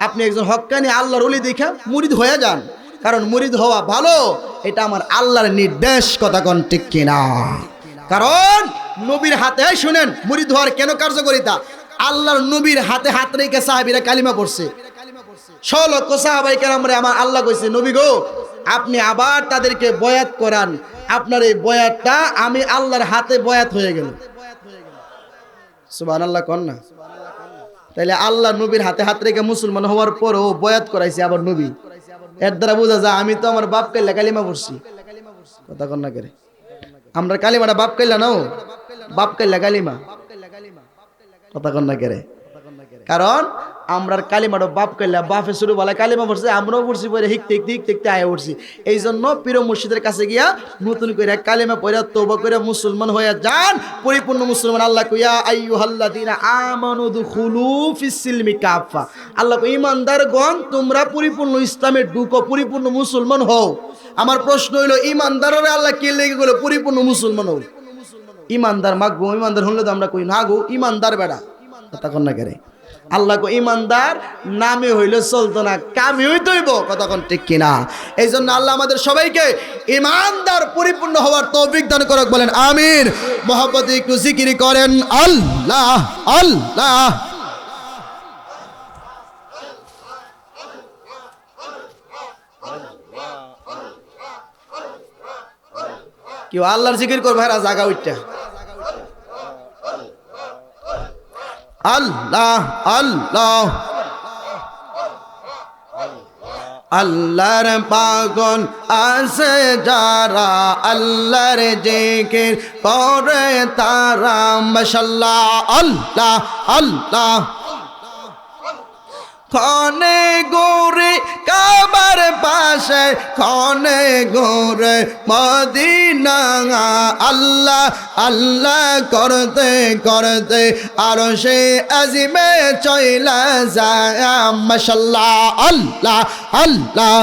আপনি একজন হক্কানি আল্লাহর ওলি দেখা মুরিদ হয়ে যান, কারণ মুরিদ হওয়া ভালো, এটা আমার আল্লাহর নির্দেশ, কথা কোন ঠিক কিনা? কারণ নবীর হাতে, শুনেন মুরিদ হওয়ার কেন কার্যকরিতা, আল্লাহর নবীর হাতে হাত রেখে সাহাবীরা কালিমা পড়ছে। 100 লক্ষ সাহাবায়ে কেরামরে আমার আল্লাহ কইছে নবী গো আপনি আবার তাদেরকে বয়াত করান, আপনার এই বয়াতটা আমি আল্লাহর হাতে বয়াত হয়ে গেল। সুবহানাল্লাহ কোন না? তাইলে আল্লাহ নবীর হাতে হাত রেখে মুসলমান হওয়ার পরও বয়াত করাইছে আবার নবী, এর দ্বারা বোঝা যায় আমি তো আমার বাপ কাইলা কালিমা পড়ছি, কথা কোন না করে। আমরা কালিমাটা বাপ কাইলা নাও, বাপ কাইলা কালিমা, কথা কোন না করে। কারণ আমরার কালিমাটা বাপ কাইলা বাপে শুরু বলা কালিমা পড়ছে, আমরাও পড়ছি পরে হিকতে হিকতে হিকতে হিকতে আয়া পড়ছি। এই জন্য পীর মুর্শিদের কাছে গিয়া নতুন করে কালিমা পড়া তওবা করে মুসলমান হয়ে যান, পরিপূর্ণ মুসলমান। আল্লাহ কইয়া আইয়ুহাল্লাযিনা আমানু দুখুলু ফিস-সিলমি কাফা, আল্লাহ কই ঈমানদারগণ তোমরা পরিপূর্ণ ইসলামে ঢুকো, পরিপূর্ণ মুসলমান হও। আমার প্রশ্ন হইল ঈমানদাররে আল্লাহ কি লেগে গেল পরিপূর্ণ মুসলমান হও? ঈমানদার মাগবো, ঈমানদার হলে তো আমরা কই না গো ঈমানদার বেড়া, কথা কোন না করে। আল্লাহ কো ঈমানদার নামে হইলে চলতো না, কামে হইতে হইব, কথা কোন ঠিক কিনা? এই জন্য আল্লাহ আমাদের সবাইকে ঈমানদার পরিপূর্ণ হওয়ার তৌফিক দান করুক, বলেন আমিন। মহব্বতে একটু জিকির করেন আল্লাহ আল্লাহ। কেউ আল্লাহর জিকির করবে আর জাগা উঠটা আল্লাহ আল্লাহ। আল্লাহর পাগল আছে যারা আল্লাহর জিকির করে তারা মাশাআল্লাহ আল্লাহ আল্লাহ। খনে গোরে কাবার পাশে খনে গোরে মদিনা, আল্লাহ আল্লাহ করতে করতে আরশে আজিমে চইলা যায় মাশাআল্লাহ আল্লাহ আল্লাহ।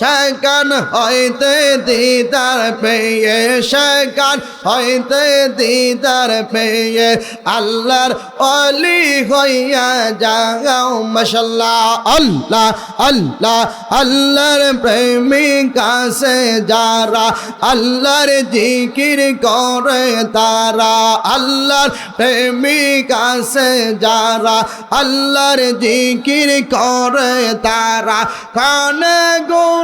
সেখান হইতে দিদার পেয়ে, সেখান হইতে দিদার পেয়ে আল্লাহর ওলি হইয়া যাও মাশাআল্লাহ আল্লাহ আল্লাহ। আল্লাহর প্রেমিক আছে যারা আল্লাহর জিকির করে তারা, আল্লাহর প্রেমিক আছে যারা আল্লাহর জিকির করে তারা। কানে গোরে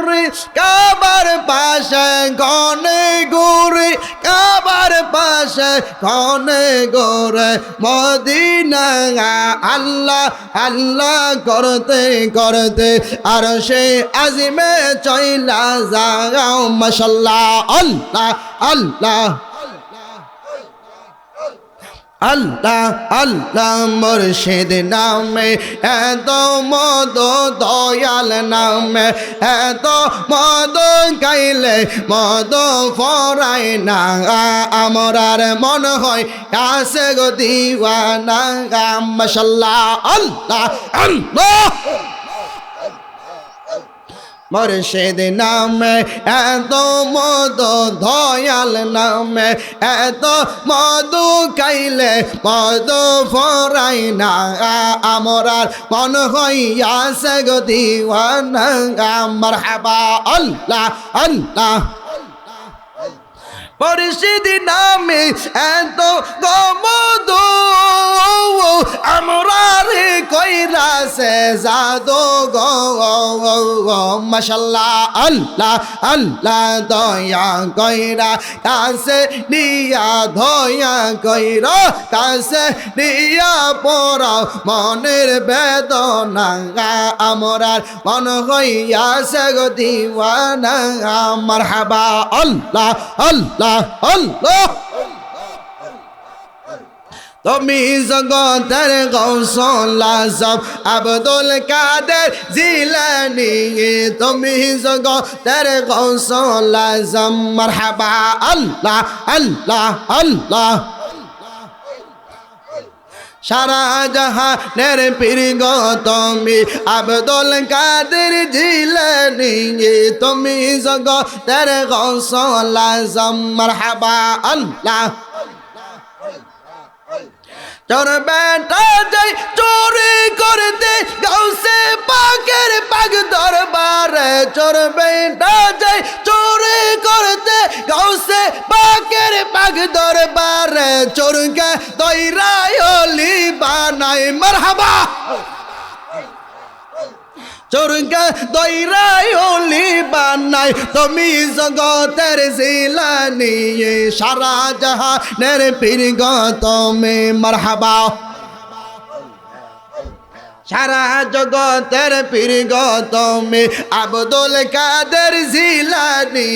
কাবার পাশে গনে গোরে কাবার পাশে গনে গোরে মদিনা, আল্লাহ আল্লাহ করতে করতে আর সে আজিমে চইলা যাও মাশাআল্লাহ আল্লাহ আল্লাহ আল্লাহ আল্লাহ। মুর্শিদ নামে এত মদ, দয়াল নামে এত মদ, গাইলে মদ ফরাই না, আমরার মন হয় আসে গো দিওয়ানা মাশাআল্লাহ আল্লাহ আল্লাহ। মুর্শিদ নামে এত মদ, দয়াল নামে এত মধু, খাইলে মধু ফরাই না, আমরার মন হইয়াছে গো দিওয়ানা মারহাবা আল্লাহ আল্লাহ। মুর্শিদ নামে এত মধু, আমরার কইরাছে জাদু গো মাশাআল্লাহ আল্লাহ আল্লাহ। দয়া কইরা কাছে নিয়া, দয়া কইরা কাছে নিয়া পড়াও মনের বেদনা, আমরার মন হইয়াছে গো দিওয়ানা মারহাবা আল্লাহ আল্লাহ আল্লাহ। তুমি জগতের গৌসুল আজম আব্দুল কাদের জিলানী তুমি জগতের গৌসুল আজম মারহাবা আল্লাহ আল্লাহ আল্লাহ সারা জাহানের পীর গো তুমি আব্দুল কাদের জিলানী তুমি জগতের গৌসুল আজম মারহাবা আল্লাহ চোর বেটা যাই চোরি করতে গাউসে পাকের পাক দরবারে চোর বেটা যাই চোরি করতে গাউসে পাকের পাক দরবারে চোরকে দইরাই ওলি বানাই মারহাবা চোরকে দইরাই ওলি বানাই তুমি জগতের জিলানী সারা জাহানের পীর গো তুমি মারহাবা সারা জগতের পীর গো তুমি আব্দুল কাদের জিলানী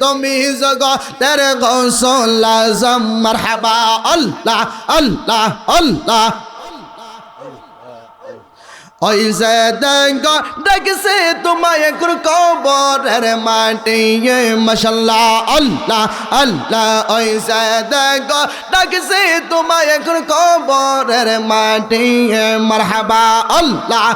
তুমি জগতের গৌসুল আজম মারহাবা আল্লাহ আল্লাহ আল্লাহ ওই যে দেখো দেখছে তোমায় কবরের মাটি মাশাআল্লাহ আল্লাহ আল্লাহ ওই যে দেখো দেখছে তোমায় কবরের মাটি মারহাবা আল্লাহ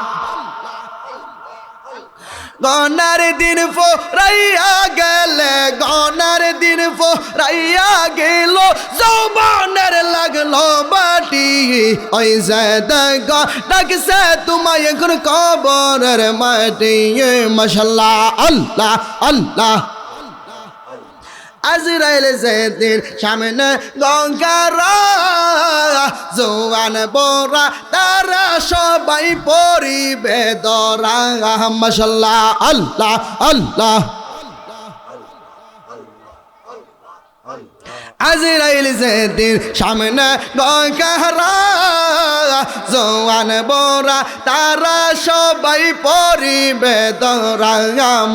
গনার দিন ফুরাইয়া গেলে গনার দিন ফুরাইয়া গেল যৌবনের লাগলো বাটি ওই যে দেখো ডাকছে তোমায় এখন কবরের মাটি মাশাআল্লাহ আল্লাহ আল্লাহ আজরাইল যেদিন সামনে গঙ্গারা জোয়ান বোরা তারা সবাই পরিবে দরা মাশাআল্লাহ আল্লাহ আল্লাহ আজরাইল যেদিন সামনে গঙ্গারা জোয়ান বোরা তারা সবাই পরিবে দরা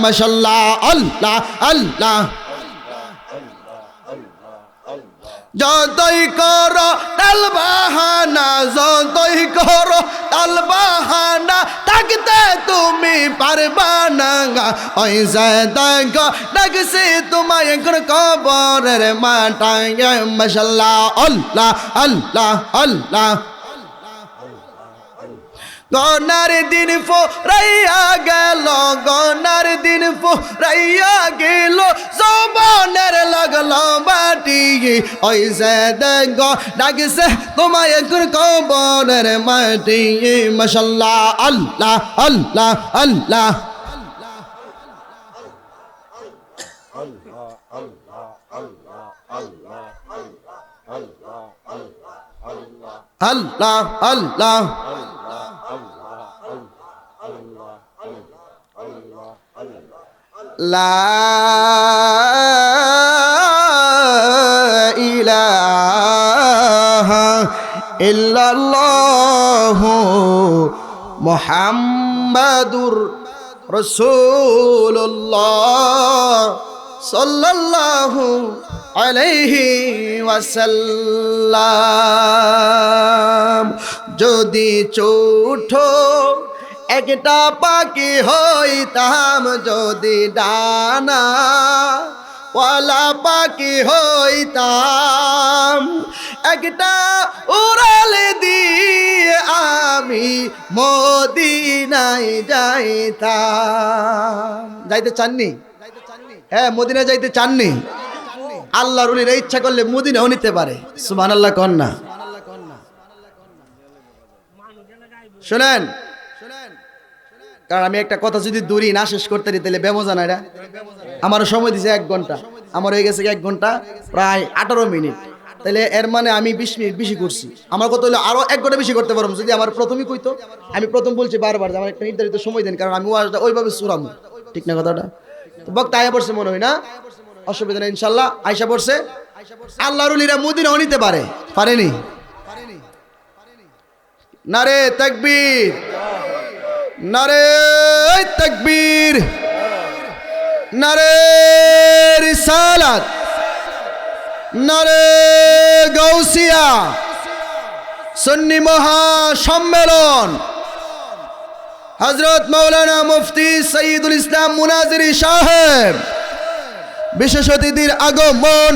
মাশাআল্লাহ আল্লাহ আল্লাহ যতই করো তাল বাহানা যতই করো তাল বাহানা থাকতে তুমি পারবা না ওই যে দেখো ডাকছে তোমায় এখন কবরের মাটায় মাশাআল্লাহ আল্লাহ আল্লাহ আল্লাহ গনার দিন ফুরাইয়া গেল গনার দিন ফুরাইয়া গেল যৌবনের লাগলো বাটি ওই যে দেখো ডাকছে তোমায় এখন কবরের মাটি মাশাআল্লাহ আল্লাহ আল্লাহ আল্লাহ আল্লাহ আল্লাহ লা ইলাহা ইল্লাল্লাহু মুহাম্মাদুর রাসূলুল্লাহ সাল্লাল্লাহু আলাইহি ওয়াসাল্লাম যদি চোঠো একটা পাখি হইতাম যদি ডানা ওয়ালা পাখি হইতাম একটা উড়াল দিয়ে আমি মদিনায় যাইতাম যাইতে চাননি হ্যাঁ মদিনায় যাইতে চাননি আল্লাহর ওলিরা ইচ্ছা করলে মদিনাও নিতে পারে সুবহানাল্লাহ কোন না শুনেন কারণ আমি একটা কথা যদি দূরই না শেষ করতে দিই তাহলে বেমজা না এটা আমারও সময় দিছে 1 ঘন্টা আমার হয়ে গেছে 1 ঘন্টা প্রায় 18 মিনিট তাহলে এর মানে আমি 20 মিনিট বেশি করছি আমার কত হলো আরো 1 ঘন্টা বেশি করতে পারবো যদি আমার প্রথমেই কইতো আমি প্রথম বলছি বারবার যে আমার একটা নির্ধারিত সময় দেন কারণ আমি ওয়াজটা ওইভাবে সুরামু ঠিক না কথাটা তো বক্তা আয়া পড়ছে মনে হয় না অসুবিধা নেই ইনশাআল্লাহ আয়েশা পড়ছে আল্লাহর ওলিরা মদিনাও নিতে পারে পারেনি নারে তাকবীর নারে তাকবীর নারে রিসালাত নারে গাউসিয়া সুন্নি মহাসম্মেলন হযরত মাওলানা মুফতি সঈদুল ইসলাম মুনাজিরি সাহেব বিশেষ অতিথির আগমন